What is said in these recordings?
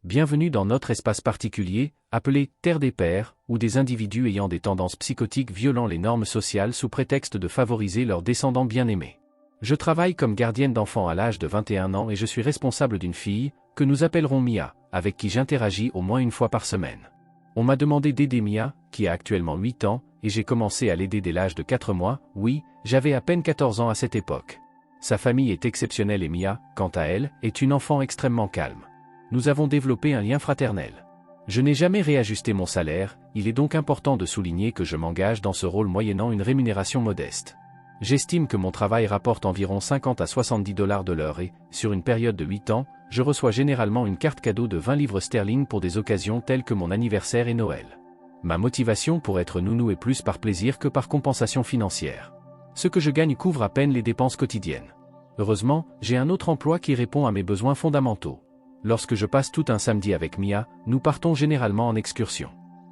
Bienvenue dans notre espace particulier, appelé « Terre des Pères », où des individus ayant des tendances psychotiques violant les normes sociales sous prétexte de favoriser leurs descendants bien-aimés. Je travaille comme gardienne d'enfants à l'âge de 21 ans et je suis responsable d'une fille, que nous appellerons Mia, avec qui j'interagis au moins une fois par semaine. On m'a demandé d'aider Mia, qui a actuellement 8 ans, et j'ai commencé à l'aider dès l'âge de 4 mois, oui, j'avais à peine 14 ans à cette époque. Sa famille est exceptionnelle et Mia, quant à elle, est une enfant extrêmement calme. Nous avons développé un lien fraternel. Je n'ai jamais réajusté mon salaire, il est donc important de souligner que je m'engage dans ce rôle moyennant une rémunération modeste. J'estime que mon travail rapporte environ 50 à 70 $ de l'heure et, sur une période de 8 ans, je reçois généralement une carte cadeau de 20 livres sterling pour des occasions telles que mon anniversaire et Noël. Ma motivation pour être nounou est plus par plaisir que par compensation financière. Ce que je gagne couvre à peine les dépenses quotidiennes. Heureusement, j'ai un autre emploi qui répond à mes besoins fondamentaux. Lorsque je passe tout un samedi avec Mia, nous partons généralement en excursion.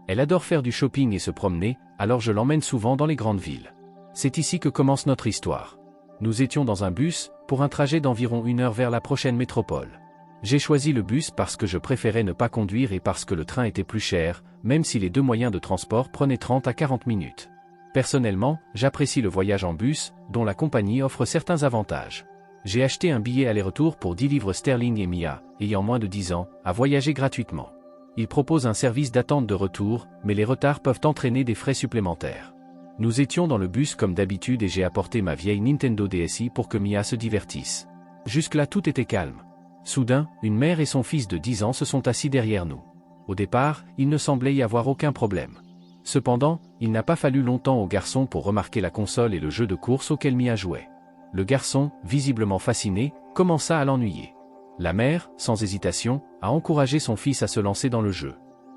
Elle adore faire du shopping et se promener, alors je l'emmène souvent dans les grandes villes. C'est ici que commence notre histoire. Nous étions dans un bus, pour un trajet d'environ 1 heure vers la prochaine métropole. J'ai choisi le bus parce que je préférais ne pas conduire et parce que le train était plus cher, même si les deux moyens de transport prenaient 30 à 40 minutes. Personnellement, j'apprécie le voyage en bus, dont la compagnie offre certains avantages. J'ai acheté un billet aller-retour pour 10 livres sterling et Mia, ayant moins de 10 ans, a voyagé gratuitement. Il propose un service d'attente de retour, mais les retards peuvent entraîner des frais supplémentaires. Nous étions dans le bus comme d'habitude et j'ai apporté ma vieille Nintendo DSi pour que Mia se divertisse. Jusque-là tout était calme. Soudain, une mère et son fils de 10 ans se sont assis derrière nous. Au départ, il ne semblait y avoir aucun problème. Cependant, il n'a pas fallu longtemps au garçon pour remarquer la console et le jeu de course auquel Mia jouait. Le garçon, visiblement fasciné, commença à l'ennuyer. La mère, sans hésitation, a encouragé son fils à se lancer dans le jeu.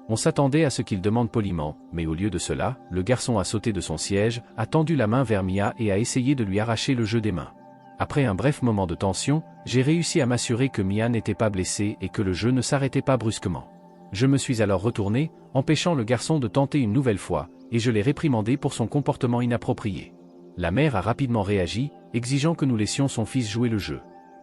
On s'attendait à ce qu'il demande poliment, mais au lieu de cela, le garçon a sauté de son siège, a tendu la main vers Mia et a essayé de lui arracher le jeu des mains. Après un bref moment de tension, j'ai réussi à m'assurer que Mia n'était pas blessée et que le jeu ne s'arrêtait pas brusquement. Je me suis alors retourné, empêchant le garçon de tenter une nouvelle fois, et je l'ai réprimandé pour son comportement inapproprié. La mère a rapidement réagi, exigeant que nous laissions son fils jouer le jeu.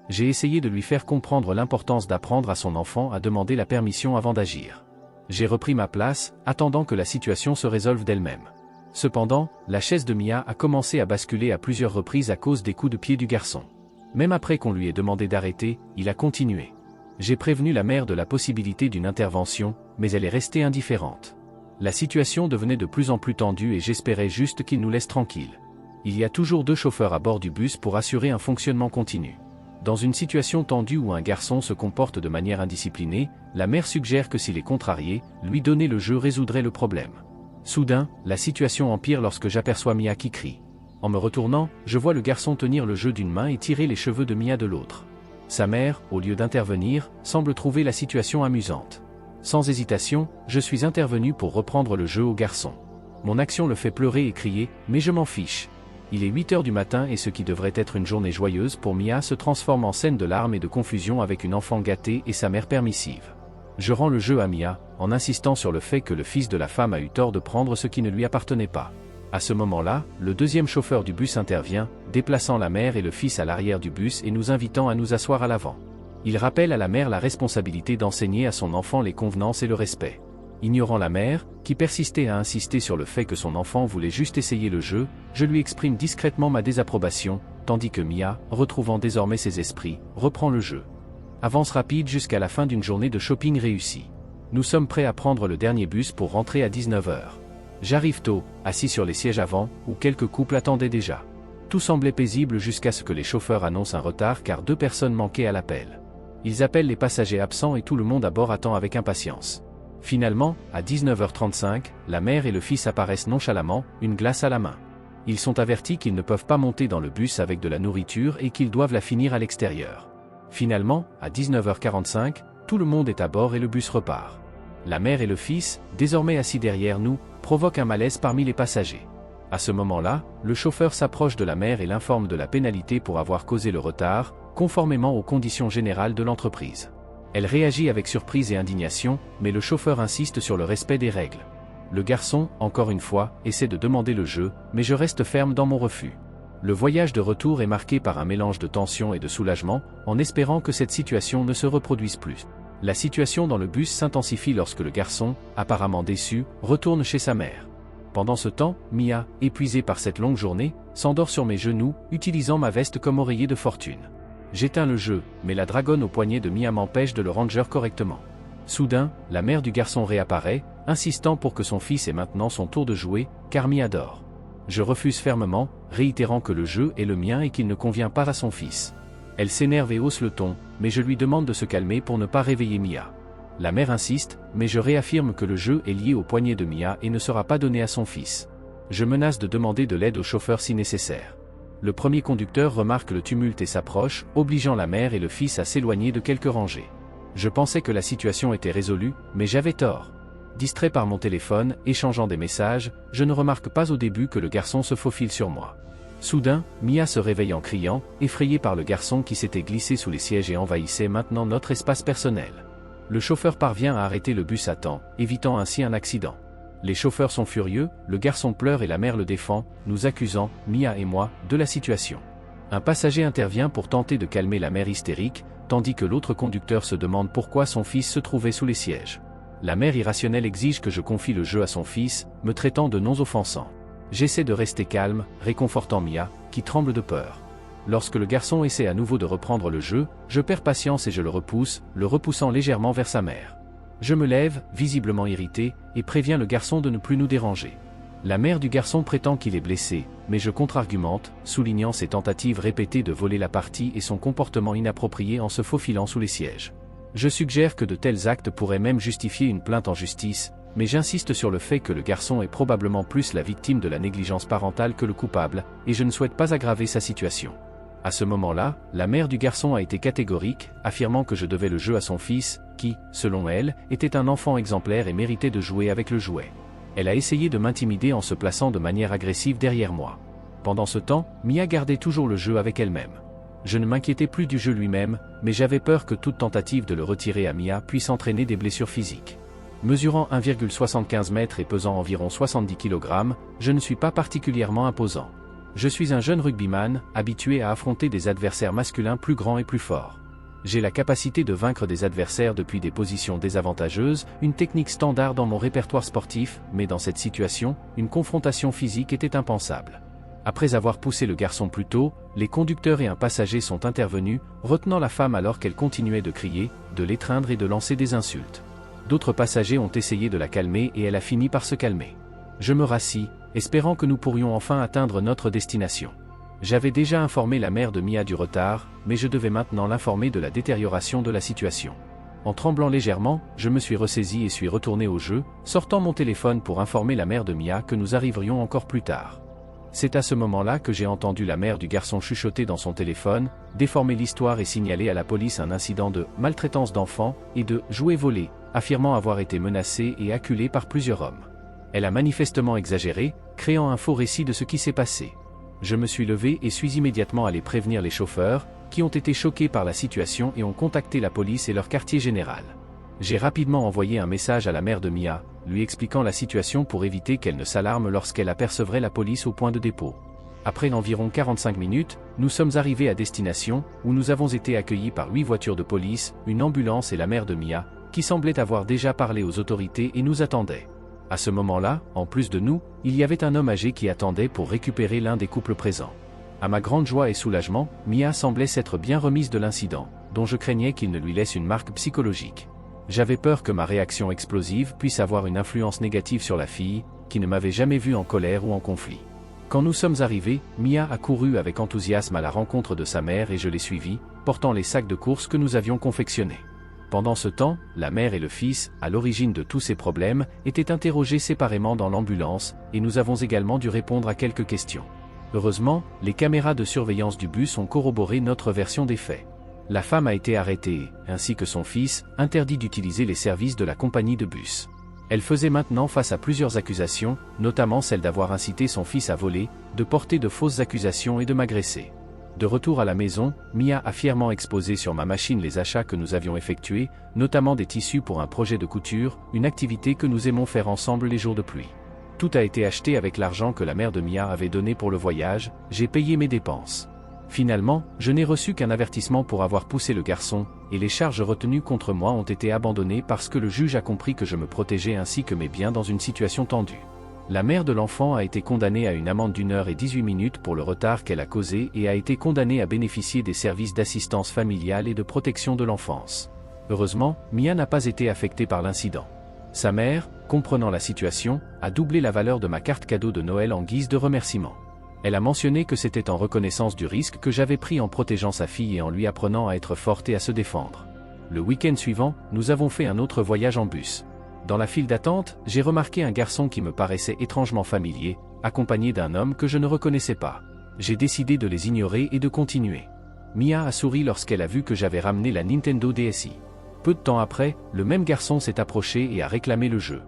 J'ai essayé de lui faire comprendre l'importance d'apprendre à son enfant à demander la permission avant d'agir. J'ai repris ma place, attendant que la situation se résolve d'elle-même. Cependant, la chaise de Mia a commencé à basculer à plusieurs reprises à cause des coups de pied du garçon. Même après qu'on lui ait demandé d'arrêter, il a continué. J'ai prévenu la mère de la possibilité d'une intervention, mais elle est restée indifférente. La situation devenait de plus en plus tendue et j'espérais juste qu'il nous laisse tranquilles. Il y a toujours 2 chauffeurs à bord du bus pour assurer un fonctionnement continu. Dans une situation tendue où un garçon se comporte de manière indisciplinée, la mère suggère que s'il est contrarié, lui donner le jeu résoudrait le problème. Soudain, la situation empire lorsque j'aperçois Mia qui crie. En me retournant, je vois le garçon tenir le jeu d'une main et tirer les cheveux de Mia de l'autre. Sa mère, au lieu d'intervenir, semble trouver la situation amusante. Sans hésitation, je suis intervenu pour reprendre le jeu au garçon. Mon action le fait pleurer et crier, mais je m'en fiche. Il est 8 heures du matin et ce qui devrait être une journée joyeuse pour Mia se transforme en scène de larmes et de confusion avec une enfant gâtée et sa mère permissive. Je rends le jeu à Mia, en insistant sur le fait que le fils de la femme a eu tort de prendre ce qui ne lui appartenait pas. À ce moment-là, le deuxième chauffeur du bus intervient, déplaçant la mère et le fils à l'arrière du bus et nous invitant à nous asseoir à l'avant. Il rappelle à la mère la responsabilité d'enseigner à son enfant les convenances et le respect. Ignorant la mère, qui persistait à insister sur le fait que son enfant voulait juste essayer le jeu, je lui exprime discrètement ma désapprobation, tandis que Mia, retrouvant désormais ses esprits, reprend le jeu. Avance rapide jusqu'à la fin d'une journée de shopping réussie. Nous sommes prêts à prendre le dernier bus pour rentrer à 19 h. J'arrive tôt, assis sur les sièges avant, où quelques couples attendaient déjà. Tout semblait paisible jusqu'à ce que les chauffeurs annoncent un retard car 2 personnes manquaient à l'appel. Ils appellent les passagers absents et tout le monde à bord attend avec impatience. Finalement, à 19h35, la mère et le fils apparaissent nonchalamment, une glace à la main. Ils sont avertis qu'ils ne peuvent pas monter dans le bus avec de la nourriture et qu'ils doivent la finir à l'extérieur. Finalement, à 19h45, tout le monde est à bord et le bus repart. La mère et le fils, désormais assis derrière nous, provoquent un malaise parmi les passagers. À ce moment-là, le chauffeur s'approche de la mère et l'informe de la pénalité pour avoir causé le retard, conformément aux conditions générales de l'entreprise. Elle réagit avec surprise et indignation, mais le chauffeur insiste sur le respect des règles. Le garçon, encore une fois, essaie de demander le jeu, mais je reste ferme dans mon refus. Le voyage de retour est marqué par un mélange de tension et de soulagement, en espérant que cette situation ne se reproduise plus. La situation dans le bus s'intensifie lorsque le garçon, apparemment déçu, retourne chez sa mère. Pendant ce temps, Mia, épuisée par cette longue journée, s'endort sur mes genoux, utilisant ma veste comme oreiller de fortune. J'éteins le jeu, mais la dragonne au poignet de Mia m'empêche de le ranger correctement. Soudain, la mère du garçon réapparaît, insistant pour que son fils ait maintenant son tour de jouer, car Mia dort. Je refuse fermement, réitérant que le jeu est le mien et qu'il ne convient pas à son fils. Elle s'énerve et hausse le ton, mais je lui demande de se calmer pour ne pas réveiller Mia. La mère insiste, mais je réaffirme que le jeu est lié au poignet de Mia et ne sera pas donné à son fils. Je menace de demander de l'aide au chauffeur si nécessaire. Le premier conducteur remarque le tumulte et s'approche, obligeant la mère et le fils à s'éloigner de quelques rangées. Je pensais que la situation était résolue, mais j'avais tort. Distrait par mon téléphone, échangeant des messages, je ne remarque pas au début que le garçon se faufile sur moi. Soudain, Mia se réveille en criant, effrayée par le garçon qui s'était glissé sous les sièges et envahissait maintenant notre espace personnel. Le chauffeur parvient à arrêter le bus à temps, évitant ainsi un accident. Les chauffeurs sont furieux, le garçon pleure et la mère le défend, nous accusant, Mia et moi, de la situation. Un passager intervient pour tenter de calmer la mère hystérique, tandis que l'autre conducteur se demande pourquoi son fils se trouvait sous les sièges. La mère irrationnelle exige que je confie le jeu à son fils, me traitant de noms offensants. J'essaie de rester calme, réconfortant Mia, qui tremble de peur. Lorsque le garçon essaie à nouveau de reprendre le jeu, je perds patience et je le repoussant légèrement vers sa mère. Je me lève, visiblement irrité, et préviens le garçon de ne plus nous déranger. La mère du garçon prétend qu'il est blessé, mais je contre-argumente, soulignant ses tentatives répétées de voler la partie et son comportement inapproprié en se faufilant sous les sièges. Je suggère que de tels actes pourraient même justifier une plainte en justice, mais j'insiste sur le fait que le garçon est probablement plus la victime de la négligence parentale que le coupable, et je ne souhaite pas aggraver sa situation. À ce moment-là, la mère du garçon a été catégorique, affirmant que je devais le jeu à son fils, qui, selon elle, était un enfant exemplaire et méritait de jouer avec le jouet. Elle a essayé de m'intimider en se plaçant de manière agressive derrière moi. Pendant ce temps, Mia gardait toujours le jeu avec elle-même. Je ne m'inquiétais plus du jeu lui-même, mais j'avais peur que toute tentative de le retirer à Mia puisse entraîner des blessures physiques. Mesurant 1,75 m et pesant environ 70 kg, je ne suis pas particulièrement imposant. Je suis un jeune rugbyman, habitué à affronter des adversaires masculins plus grands et plus forts. J'ai la capacité de vaincre des adversaires depuis des positions désavantageuses, une technique standard dans mon répertoire sportif, mais dans cette situation, une confrontation physique était impensable. Après avoir poussé le garçon plus tôt, les conducteurs et un passager sont intervenus, retenant la femme alors qu'elle continuait de crier, de l'étreindre et de lancer des insultes. D'autres passagers ont essayé de la calmer et elle a fini par se calmer. Je me rassis, espérant que nous pourrions enfin atteindre notre destination. J'avais déjà informé la mère de Mia du retard, mais je devais maintenant l'informer de la détérioration de la situation. En tremblant légèrement, je me suis ressaisi et suis retourné au jeu, sortant mon téléphone pour informer la mère de Mia que nous arriverions encore plus tard. C'est à ce moment-là que j'ai entendu la mère du garçon chuchoter dans son téléphone, déformer l'histoire et signaler à la police un incident de maltraitance d'enfants et de jouets volés, affirmant avoir été menacée et acculée par plusieurs hommes. Elle a manifestement exagéré, créant un faux récit de ce qui s'est passé. Je me suis levé et suis immédiatement allé prévenir les chauffeurs, qui ont été choqués par la situation et ont contacté la police et leur quartier général. J'ai rapidement envoyé un message à la mère de Mia, lui expliquant la situation pour éviter qu'elle ne s'alarme lorsqu'elle apercevrait la police au point de dépôt. Après environ 45 minutes, nous sommes arrivés à destination, où nous avons été accueillis par 8 voitures de police, une ambulance et la mère de Mia, qui semblait avoir déjà parlé aux autorités et nous attendait. À ce moment-là, en plus de nous, il y avait un homme âgé qui attendait pour récupérer l'un des couples présents. À ma grande joie et soulagement, Mia semblait s'être bien remise de l'incident, dont je craignais qu'il ne lui laisse une marque psychologique. J'avais peur que ma réaction explosive puisse avoir une influence négative sur la fille, qui ne m'avait jamais vu en colère ou en conflit. Quand nous sommes arrivés, Mia a couru avec enthousiasme à la rencontre de sa mère et je l'ai suivie, portant les sacs de courses que nous avions confectionnés. Pendant ce temps, la mère et le fils, à l'origine de tous ces problèmes, étaient interrogés séparément dans l'ambulance, et nous avons également dû répondre à quelques questions. Heureusement, les caméras de surveillance du bus ont corroboré notre version des faits. La femme a été arrêtée, ainsi que son fils, interdit d'utiliser les services de la compagnie de bus. Elle faisait maintenant face à plusieurs accusations, notamment celle d'avoir incité son fils à voler, de porter de fausses accusations et de m'agresser. De retour à la maison, Mia a fièrement exposé sur ma machine les achats que nous avions effectués, notamment des tissus pour un projet de couture, une activité que nous aimons faire ensemble les jours de pluie. Tout a été acheté avec l'argent que la mère de Mia avait donné pour le voyage, j'ai payé mes dépenses. Finalement, je n'ai reçu qu'un avertissement pour avoir poussé le garçon, et les charges retenues contre moi ont été abandonnées parce que le juge a compris que je me protégeais ainsi que mes biens dans une situation tendue. La mère de l'enfant a été condamnée à une amende d'1 h 18 pour le retard qu'elle a causé et a été condamnée à bénéficier des services d'assistance familiale et de protection de l'enfance. Heureusement, Mia n'a pas été affectée par l'incident. Sa mère, comprenant la situation, a doublé la valeur de ma carte cadeau de Noël en guise de remerciement. Elle a mentionné que c'était en reconnaissance du risque que j'avais pris en protégeant sa fille et en lui apprenant à être forte et à se défendre. Le week-end suivant, nous avons fait un autre voyage en bus. Dans la file d'attente, j'ai remarqué un garçon qui me paraissait étrangement familier, accompagné d'un homme que je ne reconnaissais pas. J'ai décidé de les ignorer et de continuer. Mia a souri lorsqu'elle a vu que j'avais ramené la Nintendo DSi. Peu de temps après, le même garçon s'est approché et a réclamé le jeu.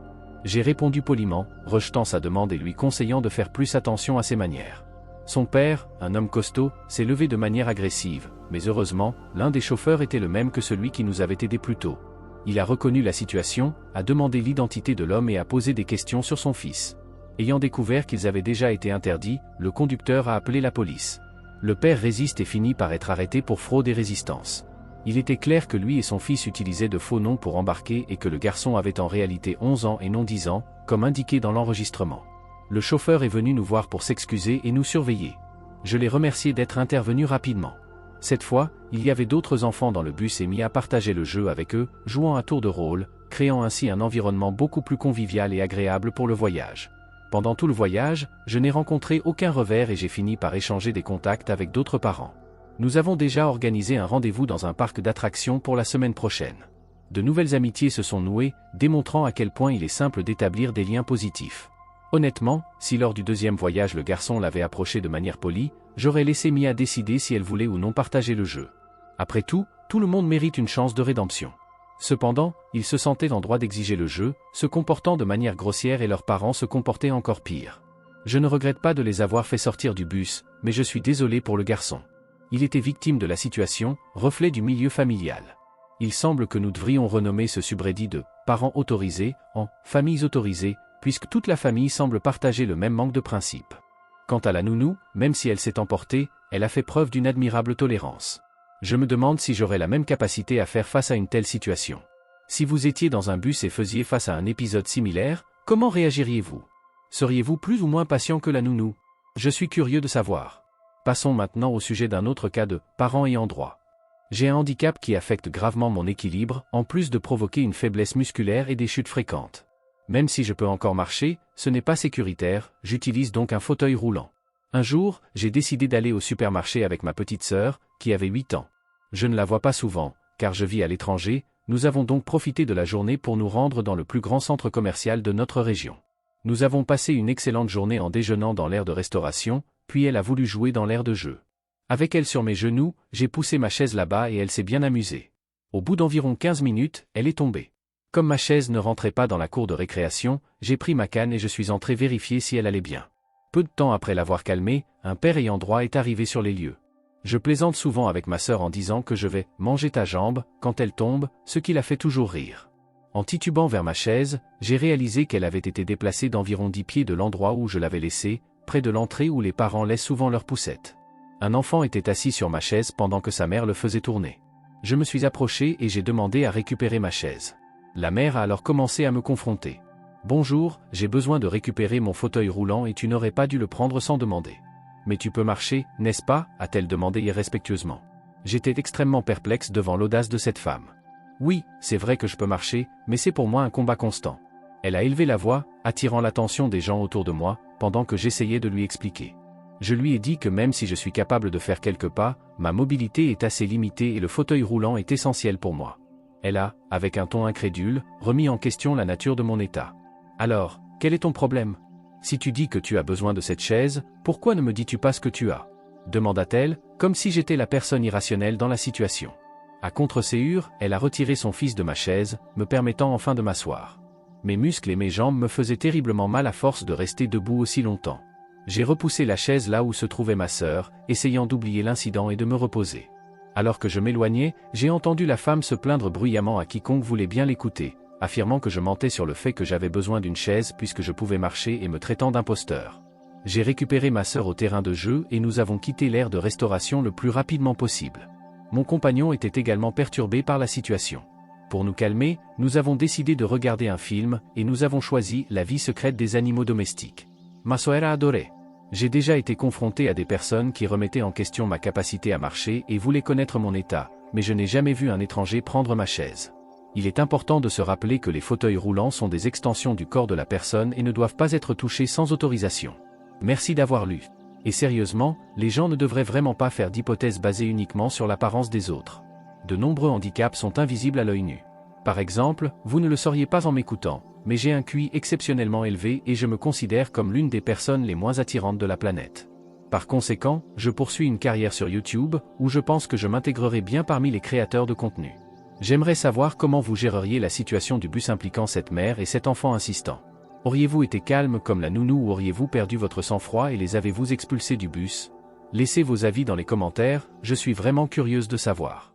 J'ai répondu poliment, rejetant sa demande et lui conseillant de faire plus attention à ses manières. Son père, un homme costaud, s'est levé de manière agressive, mais heureusement, l'un des chauffeurs était le même que celui qui nous avait aidés plus tôt. Il a reconnu la situation, a demandé l'identité de l'homme et a posé des questions sur son fils. Ayant découvert qu'ils avaient déjà été interdits, le conducteur a appelé la police. Le père résiste et finit par être arrêté pour fraude et résistance. Il était clair que lui et son fils utilisaient de faux noms pour embarquer et que le garçon avait en réalité 11 ans et non 10 ans, comme indiqué dans l'enregistrement. Le chauffeur est venu nous voir pour s'excuser et nous surveiller. Je l'ai remercié d'être intervenu rapidement. Cette fois, il y avait d'autres enfants dans le bus et Mia partageait le jeu avec eux, jouant à tour de rôle, créant ainsi un environnement beaucoup plus convivial et agréable pour le voyage. Pendant tout le voyage, je n'ai rencontré aucun revers et j'ai fini par échanger des contacts avec d'autres parents. Nous avons déjà organisé un rendez-vous dans un parc d'attractions pour la semaine prochaine. De nouvelles amitiés se sont nouées, démontrant à quel point il est simple d'établir des liens positifs. Honnêtement, si lors du deuxième voyage le garçon l'avait approché de manière polie, j'aurais laissé Mia décider si elle voulait ou non partager le jeu. Après tout le monde mérite une chance de rédemption. Cependant, ils se sentaient en droit d'exiger le jeu, se comportant de manière grossière et leurs parents se comportaient encore pire. Je ne regrette pas de les avoir fait sortir du bus, mais je suis désolé pour le garçon. Il était victime de la situation, reflet du milieu familial. Il semble que nous devrions renommer ce subreddit de « parents autorisés » en « familles autorisées », puisque toute la famille semble partager le même manque de principe. Quant à la nounou, même si elle s'est emportée, elle a fait preuve d'une admirable tolérance. Je me demande si j'aurais la même capacité à faire face à une telle situation. Si vous étiez dans un bus et faisiez face à un épisode similaire, comment réagiriez-vous? Seriez-vous plus ou moins patient que la nounou? Je suis curieux de savoir. Passons maintenant au sujet d'un autre cas de « parents ayant droit ». J'ai un handicap qui affecte gravement mon équilibre, en plus de provoquer une faiblesse musculaire et des chutes fréquentes. Même si je peux encore marcher, ce n'est pas sécuritaire, j'utilise donc un fauteuil roulant. Un jour, j'ai décidé d'aller au supermarché avec ma petite sœur, qui avait 8 ans. Je ne la vois pas souvent, car je vis à l'étranger, nous avons donc profité de la journée pour nous rendre dans le plus grand centre commercial de notre région. Nous avons passé une excellente journée en déjeunant dans l'aire de restauration, puis elle a voulu jouer dans l'aire de jeu. Avec elle sur mes genoux, j'ai poussé ma chaise là-bas et elle s'est bien amusée. Au bout d'environ 15 minutes, elle est tombée. Comme ma chaise ne rentrait pas dans la cour de récréation, j'ai pris ma canne et je suis entré vérifier si elle allait bien. Peu de temps après l'avoir calmée, un père ayant droit est arrivé sur les lieux. Je plaisante souvent avec ma sœur en disant que je vais « manger ta jambe » quand elle tombe, ce qui la fait toujours rire. En titubant vers ma chaise, j'ai réalisé qu'elle avait été déplacée d'environ 10 pieds de l'endroit où je l'avais laissée, près de l'entrée où les parents laissent souvent leurs poussettes. Un enfant était assis sur ma chaise pendant que sa mère le faisait tourner. Je me suis approché et j'ai demandé à récupérer ma chaise. La mère a alors commencé à me confronter. « Bonjour, j'ai besoin de récupérer mon fauteuil roulant et tu n'aurais pas dû le prendre sans demander. »« Mais tu peux marcher, n'est-ce pas » a-t-elle demandé irrespectueusement. J'étais extrêmement perplexe devant l'audace de cette femme. « Oui, c'est vrai que je peux marcher, mais c'est pour moi un combat constant. » Elle a élevé la voix, attirant l'attention des gens autour de moi, pendant que j'essayais de lui expliquer. Je lui ai dit que même si je suis capable de faire quelques pas, ma mobilité est assez limitée et le fauteuil roulant est essentiel pour moi. Elle a, avec un ton incrédule, remis en question la nature de mon état. « Alors, quel est ton problème? Si tu dis que tu as besoin de cette chaise, pourquoi ne me dis-tu pas ce que tu as ?» demanda-t-elle, comme si j'étais la personne irrationnelle dans la situation. À contre-séhure, elle a retiré son fils de ma chaise, me permettant enfin de m'asseoir. Mes muscles et mes jambes me faisaient terriblement mal à force de rester debout aussi longtemps. J'ai repoussé la chaise là où se trouvait ma sœur, essayant d'oublier l'incident et de me reposer. Alors que je m'éloignais, j'ai entendu la femme se plaindre bruyamment à quiconque voulait bien l'écouter, affirmant que je mentais sur le fait que j'avais besoin d'une chaise puisque je pouvais marcher et me traitant d'imposteur. J'ai récupéré ma sœur au terrain de jeu et nous avons quitté l'aire de restauration le plus rapidement possible. Mon compagnon était également perturbé par la situation. Pour nous calmer, nous avons décidé de regarder un film et nous avons choisi La vie secrète des animaux domestiques. Ma sœur a adoré. J'ai déjà été confronté à des personnes qui remettaient en question ma capacité à marcher et voulaient connaître mon état, mais je n'ai jamais vu un étranger prendre ma chaise. Il est important de se rappeler que les fauteuils roulants sont des extensions du corps de la personne et ne doivent pas être touchés sans autorisation. Merci d'avoir lu. Et sérieusement, les gens ne devraient vraiment pas faire d'hypothèses basées uniquement sur l'apparence des autres. De nombreux handicaps sont invisibles à l'œil nu. Par exemple, vous ne le sauriez pas en m'écoutant, mais j'ai un QI exceptionnellement élevé et je me considère comme l'une des personnes les moins attirantes de la planète. Par conséquent, je poursuis une carrière sur YouTube, où je pense que je m'intégrerai bien parmi les créateurs de contenu. J'aimerais savoir comment vous géreriez la situation du bus impliquant cette mère et cet enfant insistant. Auriez-vous été calme comme la nounou ou auriez-vous perdu votre sang-froid et les avez-vous expulsés du bus? Laissez vos avis dans les commentaires, je suis vraiment curieuse de savoir.